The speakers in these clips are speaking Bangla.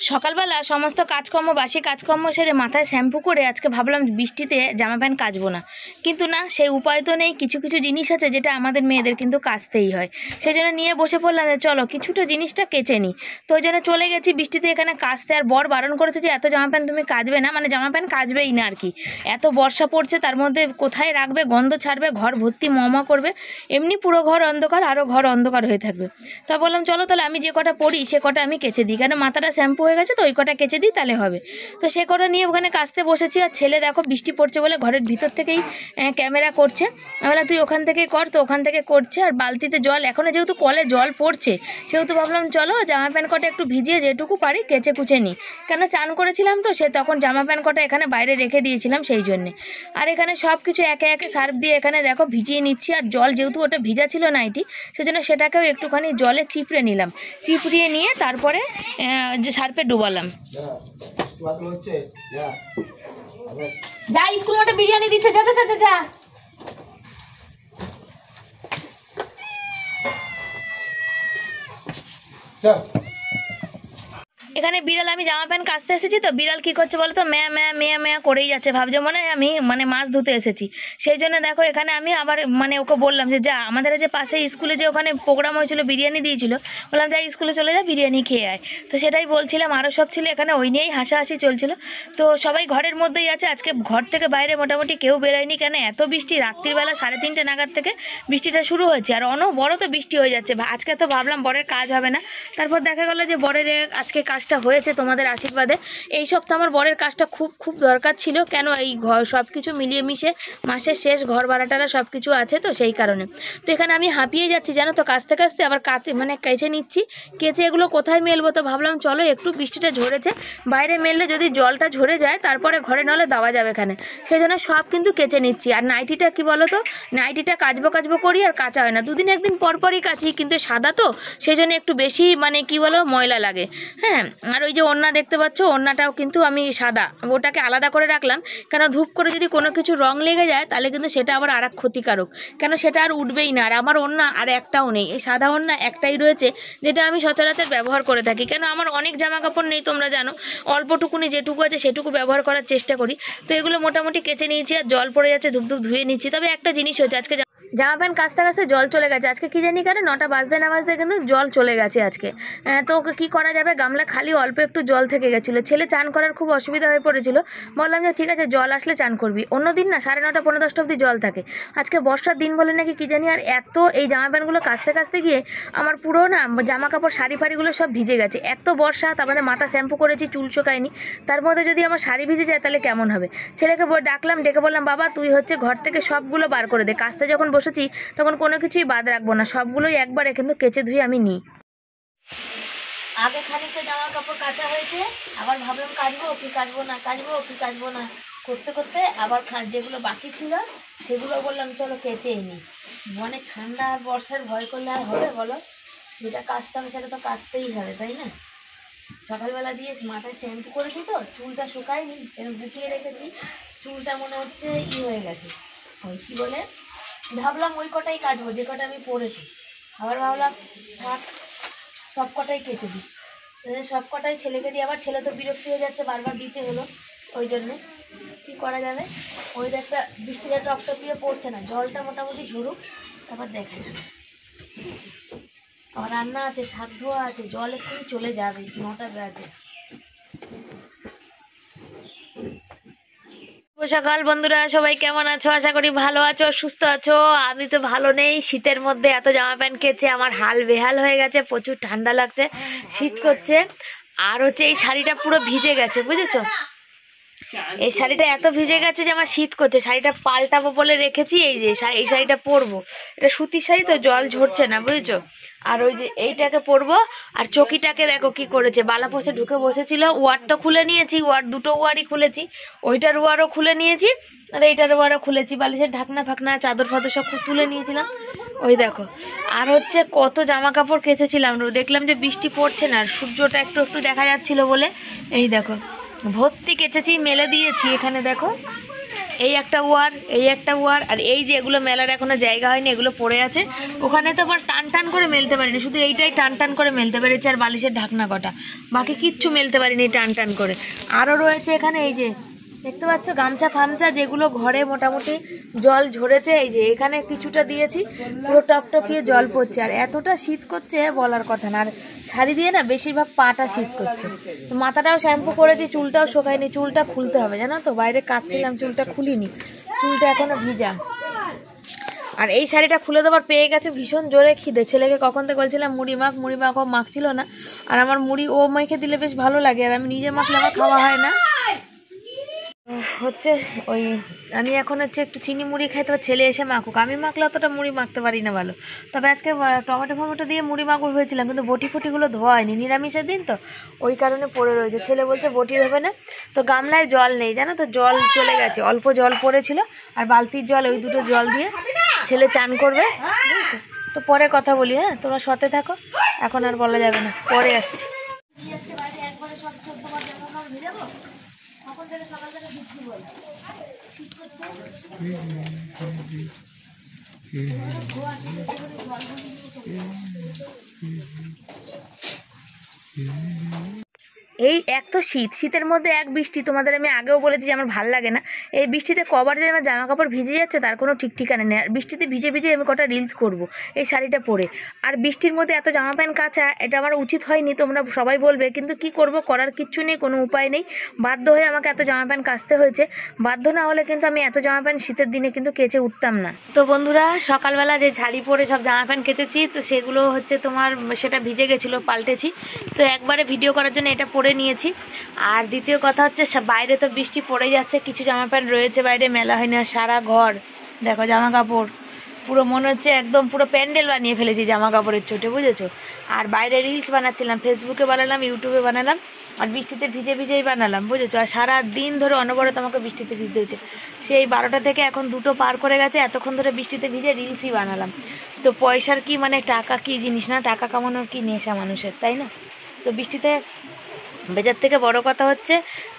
সকালবেলা সমস্ত কাজকর্ম বাসি কাজকর্ম সেরে মাথায় শ্যাম্পু করে আজকে ভাবলাম বৃষ্টিতে জামা প্যান্ট কাচবো না, কিন্তু না, সেই উপায় তো নেই। কিছু কিছু জিনিস আছে যেটা আমাদের মেয়েদের কিন্তু কাচতেই হয়। সেই জন্য নিয়ে বসে পড়লাম যে চলো কিছুটা জিনিসটা কেচে নিই। তো ওই জন্য চলে গেছি বৃষ্টিতে এখানে কাচতে। আর বর বারণ করেছে যে এত জামা প্যান্ট তুমি কাচবে না, মানে জামা প্যান্ট কাচবেই না আর কি। এত বর্ষা পড়ছে, তার মধ্যে কোথায় রাখবে, গন্ধ ছাড়বে, ঘর ভর্তি মমা করবে, এমনি পুরো ঘর অন্ধকার, আরও ঘর অন্ধকার হয়ে থাকবে। তা বললাম চলো তাহলে আমি যে কটা পরি সে কটা আমি কেচে দিই, কেন মাথাটা শ্যাম্পু হয়ে গেছে, তো ওই কটা কেচে দিই তাহলে হবে। তো সে কটা নিয়ে ওখানে কাচতে বসেছি। আর ছেলে দেখো বৃষ্টি পড়ছে বলে ঘরের ভিতর থেকেই ক্যামেরা করছে। আমি বললাম তুই ওখান থেকে কর, তো ওখান থেকে করছে। আর বালতিতে জল, এখনও যেহেতু কলে জল পড়ছে সেহেতু ভাবলাম চলো জামা প্যান্ট কটা একটু ভিজিয়ে যেটুকু পারি কেচে কুচে নিই, কেন চান করেছিলাম তো সে তখন জামা প্যান্ট কটা এখানে বাইরে রেখে দিয়েছিলাম সেই জন্যে। আর এখানে সব কিছু একে একে সার্ফ দিয়ে এখানে দেখো ভিজিয়ে নিচ্ছি। আর জল যেহেতু ওটা ভিজা ছিল নাইটি, সেজন্য সেটাকেও একটুখানি জলে চিপড়ে নিলাম, চিপড়িয়ে নিয়ে তারপরে যে সার্ফে ডুবালাম। যা স্কুল মাঠে বিরিয়ানি দিচ্ছে, যা যা যা যা। এখানে বিড়াল, আমি জামা প্যান্ট কাচতে এসেছি তো বিড়াল কি করছে বলো তো, ম্যা ম্যা মেয়া মেয়া করেই যাচ্ছে, ভাবছে মনে হয় আমি মাছ ধুতে এসেছি। সেই জন্য দেখো এখানে আমি আবার ওকে বললাম যে যা, আমাদের যে পাশে স্কুলে যে ওখানে প্রোগ্রাম হয়েছিল বিরিয়ানি দিয়েছিল, বললাম যা স্কুলে চলে যা বিরিয়ানি খেয়ে আয়। তো সেটাই বলছিলাম, আরও সব ছিল এখানে, ওই নিয়েই হাসাহাসি চলছিল। তো সবাই ঘরের মধ্যেই আছে, আজকে ঘর থেকে বাইরে মোটামুটি কেউ বেরোয়নি, কেন এত বৃষ্টি, রাত্রিবেলা 3:30 নাগাদ থেকে বৃষ্টিটা শুরু হয়েছে। আর বড় তো বৃষ্টি হয়ে যাচ্ছে। আজকে তো ভাবলাম বরের কাজ হবে না, তারপর দেখা গেলো যে বরের আজকে কাজটা হয়েছে তোমাদের আশীর্বাদে। এই সপ্তাহ আমার বরের কাজটা খুব খুব দরকার ছিল, কেন এই ঘর সব কিছু মিলিয়ে মিশে মাসের শেষ, ঘর ভাড়াটারা সব কিছু আছে তো সেই কারণে। তো এখানে আমি হাঁপিয়ে যাচ্ছি জানো তো, কাচতে কাচতে আবার কেচে নিচ্ছি। কেচে এগুলো কোথায় মেলবো, তো ভাবলাম চলো একটু বৃষ্টিটা ঝরেছে, বাইরে মেললে যদি জলটা ঝরে যায় তারপরে ঘরে নলে দেওয়া যাবে এখানে, সেই জন্য সব কিন্তু কেচে নিচ্ছি। আর নাইটিটা কি বলো তো, নাইটিটা কাচবো করি আর কাচা হয় না, দুদিন একদিন পরপরই কাচি, কিন্তু সাদা তো সেই জন্য একটু বেশি কি বলো ময়লা লাগে। হ্যাঁ, আর ওই যে ওড়না দেখতে পাচ্ছ, ওড়নাটাও কিন্তু আমি সাদা, ওটাকে আলাদা করে রাখলাম, কেন ধূপ করে যদি কোনো কিছু রং লেগে যায় তাহলে কিন্তু সেটা আবার আর এক ক্ষতিকারক, কেন সেটা আর উঠবেই না। আর আমার ওড়না আর একটাও নেই, এই সাদা ওড়না একটাই রয়েছে যেটা আমি সচরাচর ব্যবহার করে থাকি, কেন আমার অনেক জামা কাপড় নেই তোমরা জানো, অল্পটুকুনি যেটুকু আছে সেটুকু ব্যবহার করার চেষ্টা করি। তো এগুলো মোটামুটি কেচে নিয়েছি, আর জল পড়ে যাচ্ছে, ধুপ ধুয়ে নিচ্ছি। তবে একটা জিনিস হয়েছে, আজকে জামা প্যান্ট কাচতে কাচতে জল চলে গেছে আজকে, কি জানি কেন 9টা বাজতে না বাজতে কিন্তু জল চলে গেছে আজকে। তো কি করা যাবে, গামলা খালি অল্প একটু জল থেকে গেছিলো, ছেলে চান করার খুব অসুবিধা হয়ে পড়েছিল। বললাম যে ঠিক আছে জল আসলে চান করবি, অন্যদিন না 9:30 পৌনে 10টা অবধি জল থাকে, আজকে বর্ষার দিন বলে নাকি কি জানি। আর এত এই জামা প্যান্টগুলো কাচতে কাচতে গিয়ে আমার পুরো না জামা কাপড় শাড়ি ফাড়িগুলো সব ভিজে গেছে, এত বর্ষা, তারপরে মাথা শ্যাম্পু করেছি, চুল শুকায়নি, তার মধ্যে যদি আমার শাড়ি ভিজে যায় তাহলে কেমন হবে। ছেলেকে ডাকলাম, ডেকে বললাম বাবা তুই ঘর থেকে সবগুলো বার করে দে, কাচতে যখন বসেছি তখন কোনো কিছুই বাদ রাখবো না, সবগুলোই একবারে কিন্তু কেচে ধুয়ে আমি নিই। আগে খানিকটা জামা কাপড় কাচা হয়েছে, আবার ভাবলাম কাচবো কি কাচবো না করতে করতে আবার যেগুলো বাকি ছিল সেগুলো বললাম চলো কেচেই নিই। মনে ঠান্ডা আর বর্ষার ভয় করলে আর হবে বলো, যেটা কাচতে হবে সেটা তো কাচতেই হবে, তাই না। সকালবেলা দিয়ে মাথায় শ্যাম্পু করেছি তো চুলটা শুকায়নি, এরকম গুটিয়ে রেখেছি, চুলটা মনে হচ্ছে হয়ে গেছে, ওই কী বলে, ভাবলাম ওই কটাই কাটবো যে কটা আমি পরেছি, আবার ভাবলাম থাক সব কটাই কেচে দিই, সব কটাই ছেলেকে দিই, আবার ছেলে তো বিরক্তি হয়ে যাচ্ছে, বারবার দিতে হলো, ওই জন্যে কী করা যাবে। ওই একটা বৃষ্টিটা টপটপিয়ে পড়ছে না, জলটা মোটামুটি ঝরুক তারপর দেখা যাবে, ঠিক আছে। আমার রান্না আছে, শাক ধোয়া আছে, জল এক্ষুনি চলে যাবে, 9টা বাজে। সকাল বন্ধুরা, সবাই কেমন আছো, আশা করি ভালো আছো, সুস্থ আছো। আমি তো ভালো নেই, শীতের মধ্যে এত জামা প্যান্ট কেচে আমার হাল বেহাল হয়ে গেছে, প্রচুর ঠান্ডা লাগছে, শীত করছে। আর এই শাড়িটা পুরো ভিজে গেছে বুঝেছো, এই শাড়িটা এত ভিজে গেছে যে আমার শীত করছে, শাড়িটা পাল্টাবো বলে রেখেছি, এই যে এই শাড়িটা পরবো, এটা সুতির শাড়ি তো জল ঝরছে না বুঝেছো। আর ওই যে এইটাকে পরবো, আর চকিটাকে দেখো কি করেছে, বালাপোষে ঢুকে বসেছিল, ওয়ার তো খুলে নিয়েছি, দুটো ওয়ারই খুলেছি, ওইটার ওয়ারও খুলে নিয়েছি আর এইটার ওয়ারও খুলেছি, বালিশের ঢাকনা ফাকনা চাদর ফাদর সব তুলে নিয়েছিলাম, ওই দেখো। আর কত জামা কাপড় কেচেছিলাম, দেখলাম যে বৃষ্টি পড়ছে না, আর সূর্যটা একটু একটু দেখা যাচ্ছিল বলে এই দেখো ভর্তি কেচেছি, মেলে দিয়েছি। এখানে দেখো এই একটা ওয়ার, এই একটা ওয়ার, আর এই যে এগুলো মেলার এখনো জায়গা হয়নি, এগুলো পড়ে আছে। ওখানে তো আবার টান টান করে মেলতে পারিনি, শুধু এইটাই টান টান করে মেলতে পেরেছি, আর বালিশের ঢাকনা কটা, বাকি কিচ্ছু মেলতে পারিনি টান টান করে। আরও রয়েছে এখানে এই যে দেখতে পাচ্ছ গামছা ফামছা, যেগুলো ঘরে মোটামুটি জল ঝরেছে, এই যে এখানে কিছুটা দিয়েছি, পুরো টপটপিয়ে জল পড়ছে। আর এতটা শীত করছে বলার কথা না, আর শাড়ি দিয়ে না বেশিরভাগ পাটা শীত করছে। তো মাথাটাও শ্যাম্পু করেছি, চুলটাও শোকায়নি, চুলটা খুলতে হবে জানো তো, বাইরে কাটছিলাম চুলটা খুলিনি, চুলটা এখনো ভিজা। আর এই শাড়িটা খুলে দেবার পেয়ে গেছে ভীষণ জোরে খিদে, ছেলেকে কখন থেকে বলছিলাম মুড়ি মাখ, মুড়ি মাখ, ও মাখছিল না। আর আমার মুড়ি ও মেখে দিলে বেশ ভালো লাগে, আর আমি নিজে মাখলে আমার খাওয়া হয় না। হচ্ছে ওই আমি এখন হচ্ছে একটু চিনি মুড়ি খাই, তবে ছেলে এসে মাখুক, আমি মাখলে অতটা মুড়ি মাখতে পারি না ভালো। তবে আজকে টমেটো ফমেটো দিয়ে মুড়ি মাখবো ভেবেছিলাম, কিন্তু বটি ফটিগুলো ধোয়া হয়নি, নিরামিষের দিন তো ওই কারণে পড়ে রয়েছে। ছেলে বলছে বটি ধোবে না, তো গামলায় জল নেই জানো তো, জল চলে গেছে, অল্প জল পড়েছিল, আর বালতির জল, ওই দুটো জল দিয়ে ছেলে চান করবে। তো পরে কথা বলি, হ্যাঁ তোমরা সাথে থাকো, এখন আর বলা যাবে না, পরে আসছি। সকাল থেকে বৃষ্টি বল শীত করছে, এই এক তো শীত, শীতের মধ্যে এক বৃষ্টি। তোমাদের আমি আগেও বলেছি যে আমার ভাল লাগে না এই বৃষ্টিতে, কবার যে আমার জামা কাপড় ভিজে যাচ্ছে তার কোনো ঠিক ঠিকানা নেই। আর বৃষ্টিতে ভিজে ভিজে আমি কটা রিলস করব এই শাড়িটা পরে, আর বৃষ্টির মধ্যে এত জামা প্যান্ট কাচা, এটা আমার উচিত হয়নি, তোমরা সবাই বলবে, কিন্তু কি করব, করার কিচ্ছু নেই, কোনো উপায় নেই, বাধ্য হয়ে আমাকে এত জামা প্যান্ট কাচতে হয়েছে। বাধ্য না হলে কিন্তু আমি এত জামা প্যান্ট শীতের দিনে কিন্তু কেচে উঠতাম না। তো বন্ধুরা সকালবেলা যে শাড়ি পরে সব জামা প্যান্ট কেচেছি, তো সেগুলো হচ্ছে তোমার সেটা ভিজে গেছিলো, পাল্টেছি, তো একবারে ভিডিও করার জন্য এটা পরে নিয়েছি। আর দ্বিতীয় কথা হচ্ছে বাইরে তো বৃষ্টি পড়ে যাচ্ছে, কিছু জামা প্যান্ট রয়েছে বাইরে, মেলা হয় না, সারা ঘর দেখো জামা কাপড়, পুরো মনে হচ্ছে একদম পুরো প্যান্ডেল বানিয়ে ফেলেছি জামা কাপড়ের চোটে, বুঝেছো। আর বাইরে রিলস বানাচ্ছিলাম, ফেসবুকে বানালাম, ইউটিউবে বানালাম, আর বৃষ্টিতে ভিজে ভিজেই বানালাম, বুঝেছো। আর সারা দিন ধরে অনবরত আমাকে বৃষ্টিতে ভিজতে হয়েছে, সেই 12টা থেকে এখন 2টো পার করে গেছে, এতক্ষণ ধরে বৃষ্টিতে ভিজে রিলসই বানালাম। তো পয়সার কি মানে, টাকা কি জিনিস না, টাকা কামানোর কি নেশা মানুষের, তাই না। তো বৃষ্টিতে ভেজার থেকে বড় কথা হচ্ছে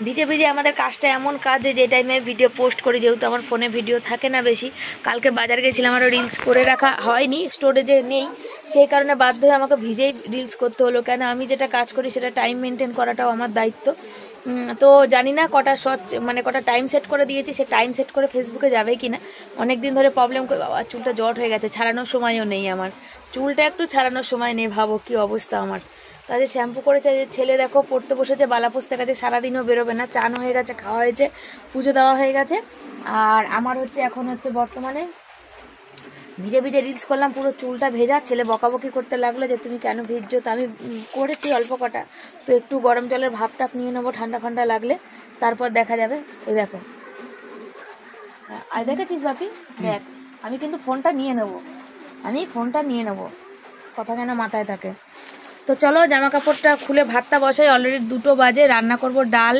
ভিজে ভিজে আমাদের কাজটা এমন কাজ যে টাইমে ভিডিও পোস্ট করি, যেহেতু আমার ফোনে ভিডিও থাকে না বেশি, কালকে বাজার গেছিলাম, আরও রিলস করে রাখা হয়নি, স্টোরেজে নেই, সেই কারণে বাধ্য হয়ে আমাকে ভিজেই রিলস করতে হলো, কেন আমি যেটা কাজ করি সেটা টাইম মেনটেন করাটাও আমার দায়িত্ব। তো জানি না কটা মানে কটা টাইম সেট করে দিয়েছি, সে টাইম সেট করে ফেসবুকে যাবে কি না, অনেক দিন ধরে প্রবলেম করে, বাবা চুলটা জট হয়ে গেছে, ছাড়ানোর সময়ও নেই আমার, চুলটা একটু ছাড়ানোর সময় নেই, ভাবো কি অবস্থা আমার। তাহলে শ্যাম্পু করেছে, ছেলে দেখো পড়তে বসেছে, বালা পুষতে গেছে, সারাদিনও বেরোবে না, চান হয়ে গেছে, খাওয়া হয়েছে, পুজো দেওয়া হয়ে গেছে। আর আমার হচ্ছে এখন হচ্ছে বর্তমানে ভিজে ভিজে রিলস করলাম, পুরো চুলটা ভেজা, ছেলে বকাবকি করতে লাগলো যে তুমি কেন ভিজছো, তো আমি করেছি অল্প কটা, তো একটু গরম জলের ভাপ টাপ নিয়ে নেবো, ঠান্ডা ঠান্ডা লাগলে তারপর দেখা যাবে। এই দেখো, আর দেখেছিস বাপি, দেখ আমি কিন্তু ফোনটা নিয়ে নেবো, আমি ফোনটা নিয়ে নেবো, কথা যেন মাথায় থাকে। তো চলো জামা কাপড়টা খুলে ভাতটা বসাই, অলরেডি 2টো বাজে, রান্না করব ডাল,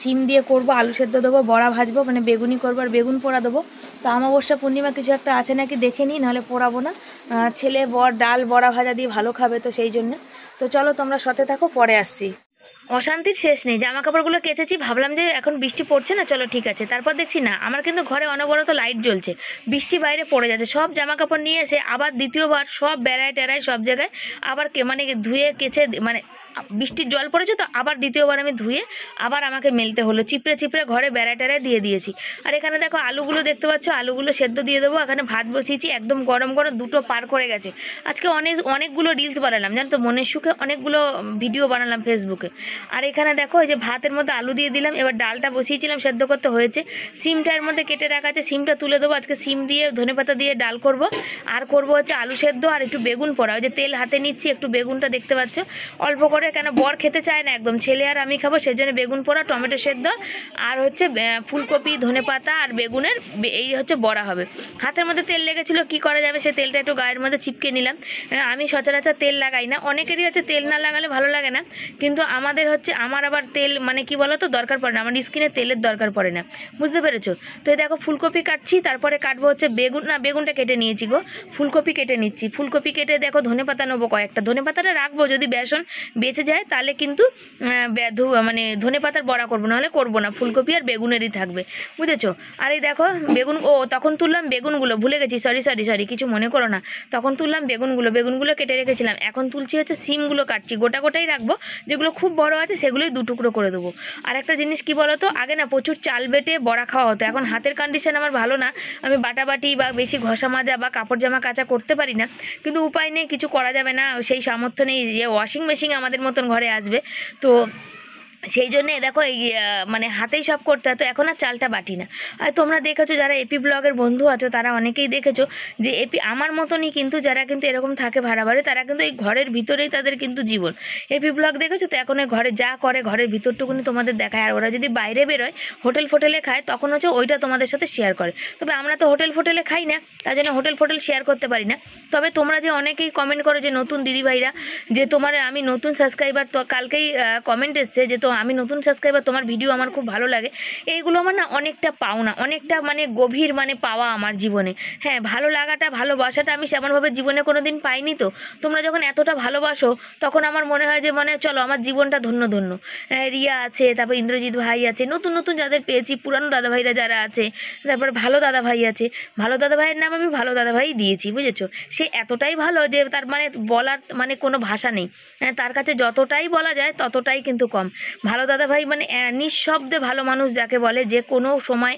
সিম দিয়ে করব, আলু সেদ্ধ দেবো, বড়া ভাজবো, মানে বেগুনি করবো, আর বেগুন পোড়া দেবো। তো অমাবস্যা পূর্ণিমা কিছু একটা আছে নাকি দেখে নিই, নাহলে পোড়াবো না, ছেলে ডাল বড়া ভাজা দিয়ে ভালো খাবে, তো সেই জন্য। তো চলো তোমরা সাথে থাকো, পরে আসছি। অশান্তির শেষ নেই, জামা কাপড়গুলো কেচেছি, ভাবলাম যে এখন বৃষ্টি পড়ছে না, চলো ঠিক আছে, তারপর দেখছি না, আমার কিন্তু ঘরে অনবরত লাইট জ্বলছে, বৃষ্টি বাইরে পড়ে যাচ্ছে, সব জামা কাপড় নিয়ে এসে আবার দ্বিতীয়বার সব বেড়ায় টেরায় সব জায়গায় আবার মানে ধুয়ে কেচে, মানে বৃষ্টির জল পড়েছে তো আবার দ্বিতীয়বার আমি ধুয়ে আবার আমাকে মেলতে হলো, চিপড়ে চিপড়ে ঘরে বেড়ায় টেরায় দিয়ে দিয়েছি। আর এখানে দেখো আলুগুলো দেখতে পাচ্ছ, আলুগুলো সেদ্ধ দিয়ে দেবো, এখানে ভাত বসিয়েছি, একদম গরম গরম, 2টো পার করে গেছে। আজকে অনেকগুলো রিলস বানালাম জানো তো, মনের সুখে অনেকগুলো ভিডিও বানালাম ফেসবুকে। আর এখানে দেখো এই যে ভাতের মধ্যে আলু দিয়ে দিলাম, এবার ডালটা বসিয়েছিলাম সেদ্ধ করতে হয়েছে, সিমটা এর মধ্যে কেটে রাখা আছে, সিমটা তুলে দেবো, আজকে সিম দিয়ে ধনেপাতা দিয়ে ডাল করব। আর করব হচ্ছে আলু সেদ্ধ, আর একটু বেগুন পোড়া, ওই যে তেল হাতে নিচ্ছি, একটু বেগুনটা দেখতে পাচ্ছ অল্প করে, কেন বর খেতে চায় না একদম, ছেলে আর আমি খাবো, সেই জন্য বেগুন পোড়া, টমেটো সেদ্ধ, আর হচ্ছে ফুলকপি ধনেপাতা আর বেগুনের এই হচ্ছে বড়া হবে। হাতের মধ্যে তেল লেগেছিলো, কি করা যাবে, সে তেলটা একটু গায়ের মধ্যে চিপকে নিলাম। আমি সচরাচর তেল লাগাই না, অনেকেরই হচ্ছে তেল না লাগালে ভালো লাগে না, কিন্তু আমাদের আমাদের হচ্ছে আমার আবার তেল মানে কি বলো তো দরকার পড়ে না, আমার স্কিনে তেলের দরকার পড়ে না, বুঝতে পেরেছো? তো এই দেখো ফুলকপি কাটছি, তারপরে কাটবো হচ্ছে বেগুন, না বেগুনটা কেটে নিয়েছি গো, ফুলকপি কেটে নিচ্ছি। ফুলকপি কেটে দেখো ধনেপাতা নেবো কয়েকটা, ধনেপাতাটা রাখবো যদি বেসন বেঁচে যায় তাহলে কিন্তু মানে ধনেপাতার বড়া করবো, নাহলে করবো না, ফুলকপি আর বেগুনেরই থাকবে, বুঝেছো? আর এই দেখো বেগুন, ও তখন তুললাম বেগুনগুলো, ভুলে গেছি, সরি সরি সরি, কিছু মনে করো না, তখন তুললাম বেগুনগুলো কেটে রেখেছিলাম। এখন তুলছি হচ্ছে সিমগুলো কাটছি, গোটা গোটাই রাখবো, যেগুলো খুব বড় আছে সেগুলোই 2 টুকরো করে দেবো। আর একটা জিনিস কি বলো তো, আগে না প্রচুর চাল বেটে বড়া খাওয়া হতো, এখন হাতের কন্ডিশন আমার ভালো না, আমি বাটাবাটি বা বেশি ঘষা মাজা বা কাপড় জামা কাচা করতে পারি না, কিন্তু উপায় নেই, কিছু করা যাবে না, সেই সামর্থ্য নেই যে ওয়াশিং মেশিন আমাদের মতন ঘরে আসবে। তো সেই জন্যে দেখো এই মানে হাতেই সব করতে হয়, তো এখন আর চালটা বাটি না। আর তোমরা দেখেছো যারা এপি ব্লগের বন্ধু আছো তারা অনেকেই দেখেছো যে এপি আমার মতনই কিন্তু যারা কিন্তু এরকম থাকে ভাড়া বাড়ি, তারা কিন্তু এই ঘরের ভিতরেই তাদের কিন্তু জীবন। এপি ব্লগ দেখেছো তো, এখন ওই ঘরে যা করে ঘরের ভিতরটুকুনি তোমাদের দেখায়, আর ওরা যদি বাইরে বেরোয় হোটেল ফোটেলে খায় তখন হচ্ছে ওইটা তোমাদের সাথে শেয়ার করে। তবে আমরা তো হোটেল ফোটেলে খাই না, তার জন্য হোটেল ফোটেল শেয়ার করতে পারি না। তবে তোমরা যে অনেকেই কমেন্ট করো যে নতুন দিদিভাইরা, যে তোমার আমি নতুন সাবস্ক্রাইবার, তো কালকেই কমেন্ট এসছে যে তো আমি নতুন সাবস্ক্রাইবার, তোমার ভিডিও আমার খুব ভালো লাগে, এইগুলো আমার না অনেকটা পাওনা, অনেকটা মানে গভীর মানে পাওয়া আমার জীবনে। হ্যাঁ, ভালো লাগাটা ভালোবাসাটা আমি সেমনভাবে জীবনে কোনো দিন পাইনি, তো তোমরা যখন এতটা ভালোবাসো তখন আমার মনে হয় যে মানে চলো আমার জীবনটা ধন্য ধন্য। রিয়া আছে, তারপর ইন্দ্রজিৎ ভাই আছে, নতুন নতুন যাদের পেয়েছি, পুরানো দাদাভাইরা যারা আছে, তারপর ভালো দাদা ভাই আছে, ভালো দাদা ভাইয়ের নাম আমি ভালো দাদা ভাই দিয়েছি, বুঝেছো? সে এতটাই ভালো যে তার মানে বলার মানে কোনো ভাষা নেই, তার কাছে যতটাই বলা যায় ততটাই কিন্তু কম। ভালো দাদা ভাই মানে নিঃশব্দে ভালো মানুষ যাকে বলে, যে কোনো সময়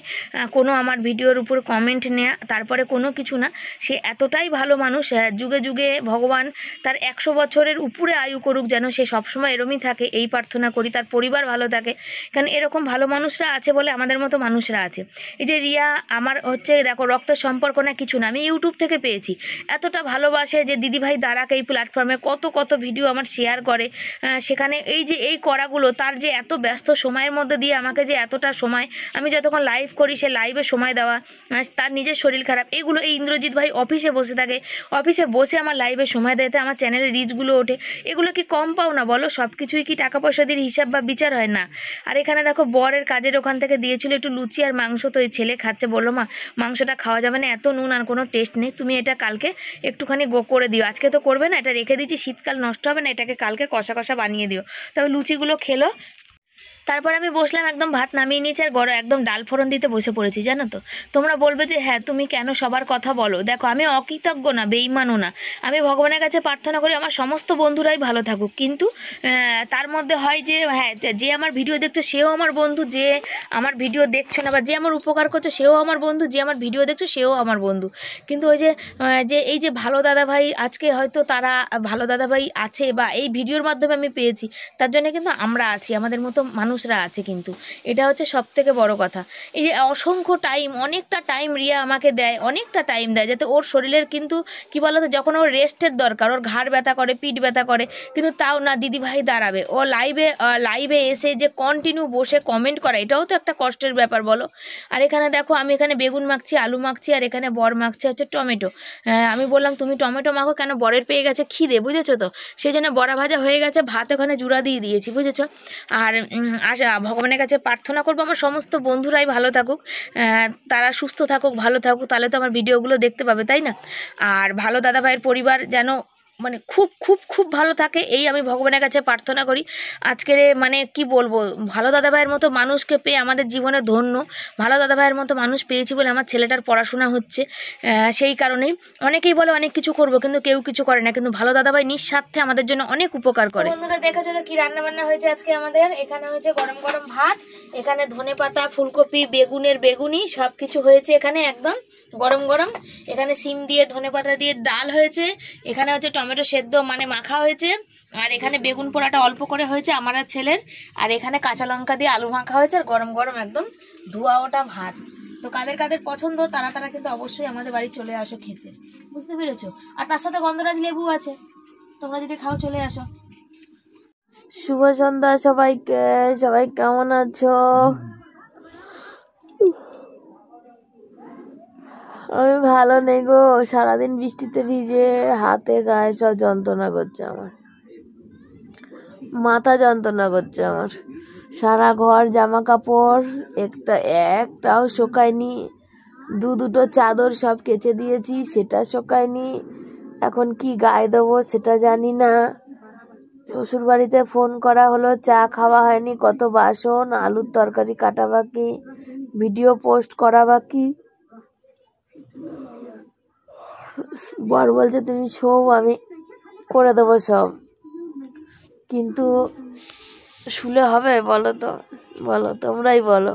কোনো আমার ভিডিওর উপর কমেন্ট নেয়া, তারপরে কোনো কিছু না, সে এতটাই ভালো মানুষ, যুগে যুগে ভগবান তার 100 বছরের উপরে আয়ু করুক, যেন সে সবসময় এরমই থাকে, এই প্রার্থনা করি, তার পরিবার ভালো থাকে, কারণ এরকম ভালো মানুষরা আছে বলে আমাদের মতো মানুষরা আছে। এই যে রিয়া আমার হচ্ছে দেখো রক্তের সম্পর্ক না কিছু না, আমি ইউটিউব থেকে পেয়েছি, এতটা ভালোবাসে যে দিদিভাই দ্বারাকে এই প্ল্যাটফর্মে কত কত ভিডিও আমার শেয়ার করে, সেখানে এই যে এই করাগুলো, তার যে এত ব্যস্ত সময়ের মধ্যে দিয়ে আমাকে যে এতটা সময়, আমি যতক্ষণ লাইভ করি সে লাইভে সময় দেওয়া, তার নিজের শরীর খারাপ, এগুলো এই ইন্দ্রজিৎ ভাই অফিসে বসে থাকে, অফিসে বসে আমার লাইভে সময় দেয়তে আমার চ্যানেলের রিচগুলো ওঠে, এগুলো কি কম পাও না বলো? সব কিছুই কি টাকা পয়সা দিয়ে হিসাব বা বিচার হয় না? আর এখানে দেখো বরের কাজের ওখান থেকে দিয়েছিল একটু লুচি আর মাংস, তো এই ছেলে খাচ্ছে, বললো মা মাংসটা খাওয়া যাবে না, এত নুন আর কোনো টেস্ট নেই, তুমি এটা কালকে একটুখানি করে দিও, আজকে তো করবে না, এটা রেখে দিচ্ছি, শীতকাল নষ্ট হবে না, এটাকে কালকে কষা কষা বানিয়ে দিও। তবে লুচিগুলো খেলো। তারপর আমি বসলাম, একদম ভাত নামিয়ে নিয়েছি আর একদম ডাল ফোড়ন দিতে বসে পড়েছি, জানো তো? তোমরা বলবে যে হ্যাঁ তুমি কেন সবার কথা বলো, দেখো আমি অকৃতজ্ঞ না, বেঈমানও না, আমি ভগবানের কাছে প্রার্থনা করি আমার সমস্ত বন্ধুরাই ভালো থাকুক, কিন্তু তার মধ্যে হয় যে হ্যাঁ, যে আমার ভিডিও দেখছো সেও আমার বন্ধু, যে আমার ভিডিও দেখছো না বা যে আমার উপকার করছো সেও আমার বন্ধু, যে আমার ভিডিও দেখছো সেও আমার বন্ধু। কিন্তু ওই যে এই যে ভালো দাদাভাই, আজকে হয়তো তারা ভালো দাদাভাই আছে বা এই ভিডিওর মাধ্যমে আমি পেয়েছি, তার জন্য কিন্তু আমরা আছি, আমাদের মতো মানুষরা আছে, কিন্তু এটা হচ্ছে সবথেকে বড় কথা। এই যে অসংখ্য টাইম, অনেকটা টাইম রিয়া আমাকে দেয়, অনেকটা টাইম দেয়, যাতে ওর শরীরের কিন্তু কি বলতো, যখন ওর রেস্টের দরকার, ওর ঘাড় ব্যথা করে, পিঠ ব্যথা করে, কিন্তু তাও না দিদিভাই দাঁড়াবে, ও লাইভে এসে যে কন্টিনিউ বসে কমেন্ট করা, এটাও তো একটা কষ্টের ব্যাপার বলো। আর এখানে দেখো আমি এখানে বেগুন মাখছি, আলু মাখছি, আর এখানে বর মাখছে হচ্ছে টমেটো। আমি বললাম তুমি টমেটো মাখো কেন, বরের পেয়ে গেছে খিদে, বুঝেছো তো, সেই জন্য বড়া ভাজা হয়ে গেছে, ভাত ওখানে জুড়া দিয়ে দিয়েছি, বুঝেছো? আর আশা ভগবানের কাছে প্রার্থনা করবো আমার সমস্ত বন্ধুরাই ভালো থাকুক, তারা সুস্থ থাকুক, ভালো থাকুক, তাহলে তো আমার ভিডিওগুলো দেখতে পাবে, তাই না? আর ভালো দাদাভাইয়ের পরিবার যেন মানে খুব খুব খুব ভালো থাকে, এই আমি ভগবানের কাছে প্রার্থনা করি। আজকের মানে কি বলবো, ভালো দাদাভাইয়ের মতো মানুষকে পেয়ে আমাদের জীবনে ধন্য, ভালো দাদাভাইয়ের মতো মানুষ পেয়েছি বলে আমার ছেলেটার পড়াশোনা হচ্ছে, সেই কারণেই অনেকেই বলে অনেক কিছু করব, কিন্তু কেউ কিছু করে না, কিন্তু ভালো দাদাভাই নিঃস্বার্থে আমাদের জন্য অনেক উপকার করে। বন্ধুরা দেখেছো তো কি রান্না বান্না হয়েছে আজকে আমাদের, এখানে হয়েছে গরম গরম ভাত, এখানে ধনেপাতা, ফুলকপি, বেগুনি সব কিছু হয়েছে এখানে একদম গরম গরম, এখানে সিম দিয়ে ধনেপাতা দিয়ে ডাল হয়েছে, এখানে হচ্ছে টমেটো সেদ্ধ মানে মাখা হয়েছে, আর এখানে বেগুন পোড়াটা অল্প করে হয়েছে আমার আর ছেলের, আর এখানে কাঁচা লঙ্কা দিয়ে আলু মাখা হয়েছে, আর গরম গরম একদম ধোয়া ওটা ভাত। তো কাদের কাদের পছন্দ তারা তারা কিন্তু অবশ্যই আমাদের বাড়ি চলে আসো খেতে, বুঝতে পেরেছো? আর তার সাথে গন্ধরাজ লেবু আছে, তোমরা যদি খাও চলে আসো। শুভ সন্ধ্যা সবাইকে, সবাই কেমন আছো? আমি ভালো নেই গো, সারাদিন বৃষ্টিতে ভিজে হাতে গায়ে সব যন্ত্রণা করছে আমার, মাথা যন্ত্রণা করছে আমার। সারা ঘর জামা কাপড় একটাও শোকায়নি। দুটো চাদর সব কেচে দিয়েছি, সেটা শোকায়নি। এখন কি গায়ে দেবো সেটা জানি না। শ্বশুর বাড়িতে ফোন করা হলো, চা খাওয়া হয়নি, কত বাসন, আলুর তরকারি কাটা বাকি, ভিডিও পোস্ট করা বাকি। বর বলছে তুমি শোও, আমি করে দেবো সব, কিন্তু শুলে হবে বলো তো, বলো তোমরাই বলো।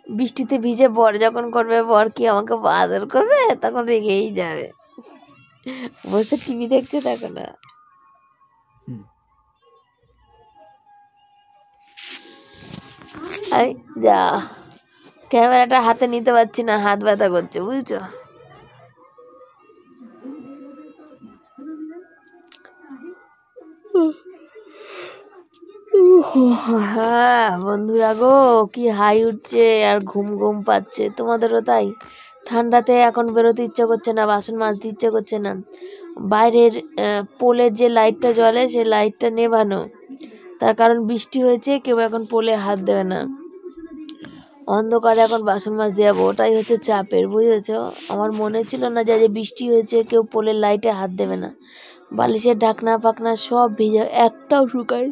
বৃষ্টিতে ভিজে বর যখন করবে, বর কি আমাকে আদর করবে? তখন রেগেই যাবে, বসে টিভি দেখছে দেখো না। যা ক্যামেরাটা হাতে নিতে পারছি না, হাত ব্যথা করছে বুঝছো। হ্যাঁ বন্ধুরা গো, কি হাই উঠছে আর ঘুম ঘুম পাচ্ছে, তোমাদেরও তাই? ঠান্ডাতে এখন বেরোতে ইচ্ছে করছে না, বাসন মাজতে ইচ্ছে করছে না। বাইরের পোলের যে লাইটটা জ্বলে সেই লাইটটা নেভানো, তার কারণ বৃষ্টি হয়েছে, কেউ এখন পোলে হাত দেবে না। অন্ধকারে এখন বাসন মাজতে যাবো, ওটাই হচ্ছে চাপের, বুঝেছ? আমার মনে ছিল না যে বৃষ্টি হয়েছে কেউ পোলের লাইটে হাত দেবে না। বালিশের ঢাকনা ফাকনা সব ভিজে, একটাও শুকায়,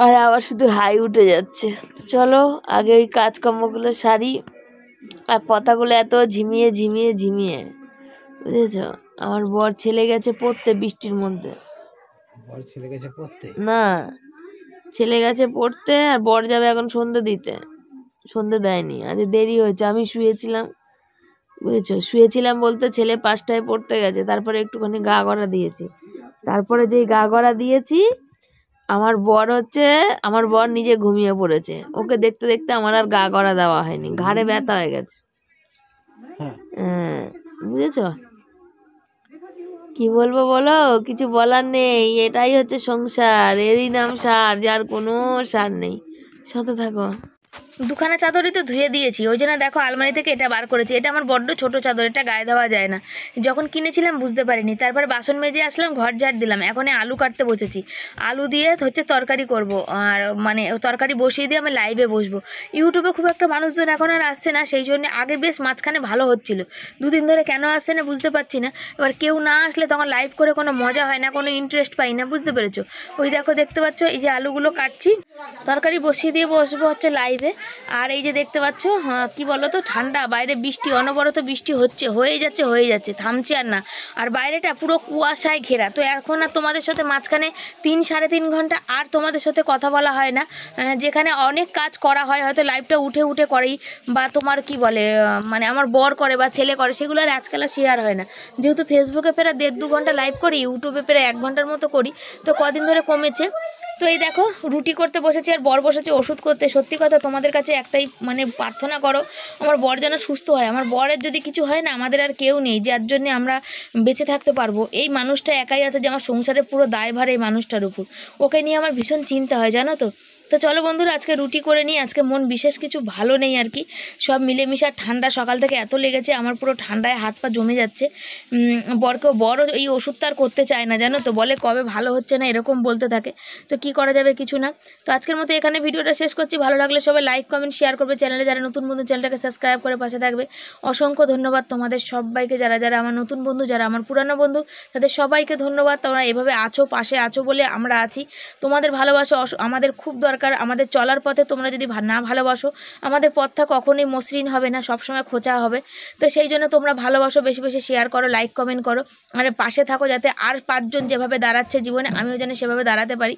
আর আবার শুধু হাই উঠে যাচ্ছে। চলো আগে ওই কাজকর্মগুলো সারি। আর কথাগুলো এত ঝিমিয়ে ঝিমিয়ে ঝিমিয়ে, বুঝেছ? আমার বর ছেলে গেছে পড়তে বৃষ্টির মধ্যে। না, ছেলে গেছে পড়তে, আর বর যাবে এখন সন্ধে দিতে। সন্ধে দেয়নি, আজ দেরি হয়েছে। আমি শুয়েছিলাম, বুঝেছো? শুয়েছিলাম বলতে ছেলে 5টায় পড়তে গেছে, তারপরে একটুখানি গা গড়া দিয়েছি। তারপরে যেই গা গড়া দিয়েছি, আমার বর নিজে ঘুমিয়ে পড়েছে। ওকে দেখতে দেখতে আমার আর গা গড়া দেওয়া হয়নি, ঘাড়ে ব্যথা হয়ে গেছে। হ্যাঁ বুঝেছ? কি বলবো বলো, কিছু বলার নেই। এটাই হচ্ছে সংসার, এরই নাম সার, যার কোনো সার নেই। সাথে থাকো। দুখানা চাদরই তো ধুয়ে দিয়েছি, ওই জন্য দেখো আলমারি থেকে এটা বার করেছি। এটা আমার বড্ড ছোট চাদর, এটা গায়ে দেওয়া যায় না। যখন কিনেছিলাম বুঝতে পারিনি। তারপর বাসন মেজে আসলাম, ঘর ঝাড় দিলাম, এখন আলু কাটতে বসেছি। আলু দিয়ে হচ্ছে তরকারি করব, আর মানে তরকারি বসিয়ে দিয়ে আমি লাইভে বসবো। ইউটিউবে খুব একটা মানুষজন এখন আর আসছে না, সেই জন্য আগে বেশ মাঝখানে ভালো হচ্ছিল, 2 দিন ধরে কেন আসছে না বুঝতে পারছি না। এবার কেউ না আসলে তখন লাইভ করে কোনো মজা হয় না, কোনো ইন্টারেস্ট পাই না, বুঝতে পেরেছো? ওই দেখো দেখতে পাচ্ছ, এই যে আলুগুলো কাটছি, তরকারি বসিয়ে দিয়ে বসবো হচ্ছে লাইভে। আর এই যে দেখতে পাচ্ছ, কি বলো তো, ঠান্ডা, বাইরে বৃষ্টি, অনবরত বৃষ্টি হয়ে যাচ্ছে, থামছে আর না। আর বাইরেটা পুরো কুয়াশায় ঘেরা। তো এখন আর তোমাদের সাথে মাঝখানে 3-3.5 ঘন্টা আর তোমাদের সাথে কথা বলা হয় না। যেখানে অনেক কাজ করা হয়, হয়তো লাইভটা উঠে করেই, বা তোমার কি বলে, মানে আমার বর করে বা ছেলে করে, সেগুলো আর আজকাল আর শেয়ার হয় না। যেহেতু ফেসবুকে প্রায় 1.5-2 ঘন্টা লাইভ করি, ইউটিউবে প্রায় 1 ঘন্টার মতো করি, তো কদিন ধরে কমেছে। তো এই দেখো রুটি করতে বসেছি, আর বর বসেছে ওষুধ করতে। সত্যি কথা, তোমাদের কাছে একটাই মানে প্রার্থনা করো, আমার বর যেন সুস্থ হয়। আমার বরের যদি কিছু হয় না, আমাদের আর কেউ নেই যার জন্য আমরা বেঁচে থাকতে পারবো। এই মানুষটা একাই আছে যে আমার সংসারের পুরো দায়ভার এই মানুষটার উপর। ওকে নিয়ে আমার ভীষণ চিন্তা হয়, জানো তো। তো চলো বন্ধুরা, আজকে রুটি করে নিই। আজকে মন বিশেষ কিছু ভালো নেই আর কি, সব মিলেমিশে। ঠান্ডা সকাল থেকে এত লেগেছে, আমার পুরো ঠান্ডায় হাত পা জমে যাচ্ছে। বড় এই ওষুধটা আর করতে চায় না, জানো তো, বলে কবে ভালো হচ্ছে না এরকম বলতে থাকে। তো কি করা যাবে, কিছু না। তো আজকের মতো এখানে ভিডিওটা শেষ করছি। ভালো লাগলে সবাই লাইক কমেন্ট শেয়ার করবে, চ্যানেলে যারা নতুন বন্ধু চ্যানেলটাকে সাবস্ক্রাইব করে পাশে থাকবে। অসংখ্য ধন্যবাদ তোমাদের সবাইকে, যারা আমার নতুন বন্ধু, যারা আমার পুরানো বন্ধু, তাদের সবাইকে ধন্যবাদ। তোমরা এভাবে আছো, পাশে আছো বলে আমরা আছি। তোমাদের ভালোবাসা আমাদের খুব দরকার। আমাদের চলার পথে তোমরা যদি না ভালোবাসো, আমাদের পথটা কখনোই মসৃণ হবে না, সবসময় খোঁচা হবে। তো সেই জন্য তোমরা ভালোবাসো, বেশি বেশি শেয়ার করো, লাইক কমেন্ট করো, আর পাশে থাকো, যাতে আর 5 জন যেভাবে দাঁড়াচ্ছে জীবনে, আমিও যেন সেভাবে দাঁড়াতে পারি।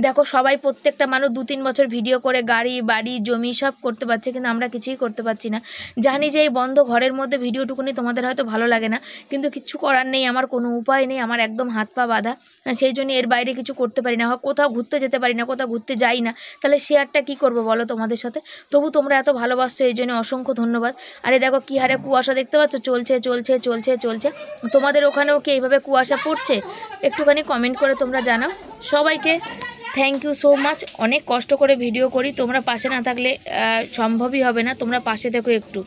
দেখো সবাই, প্রত্যেকটা মানুষ 2-3 বছর ভিডিও করে গাড়ি বাড়ি জমি সব করতে পারছে, কিন্তু আমরা কিছুই করতে পারছি না। জানি যে এই বন্ধ ঘরের মধ্যে ভিডিওটুকুনি তোমাদের হয়তো ভালো লাগে না, কিন্তু কিচ্ছু করার নেই, আমার কোনো উপায় নেই, আমার একদম হাত পা বাঁধা। সেই জন্য এর বাইরে কিছু করতে পারি না, কোথাও ঘুরতে যেতে পারি না, কোথাও ঘুরতে যাই না। তাহলে শেয়ারটা কি করবো বলো তোমাদের সাথে? তবু তোমরা এত ভালোবাসছো, এই জন্য অসংখ্য ধন্যবাদ। আরে দেখো কি হারে কুয়াশা দেখতে পাচ্ছ, চলছে। তোমাদের ওখানেও কি এইভাবে কুয়াশা পড়ছে? একটুখানি কমেন্ট করে তোমরা জানাও। সবাইকে থ্যাংক ইউ সো মাচ। অনেক কষ্ট করে ভিডিও করি, তোমরা পাশে না থাকলে সম্ভবই হবে না। তোমরা পাশে থেকো একটু।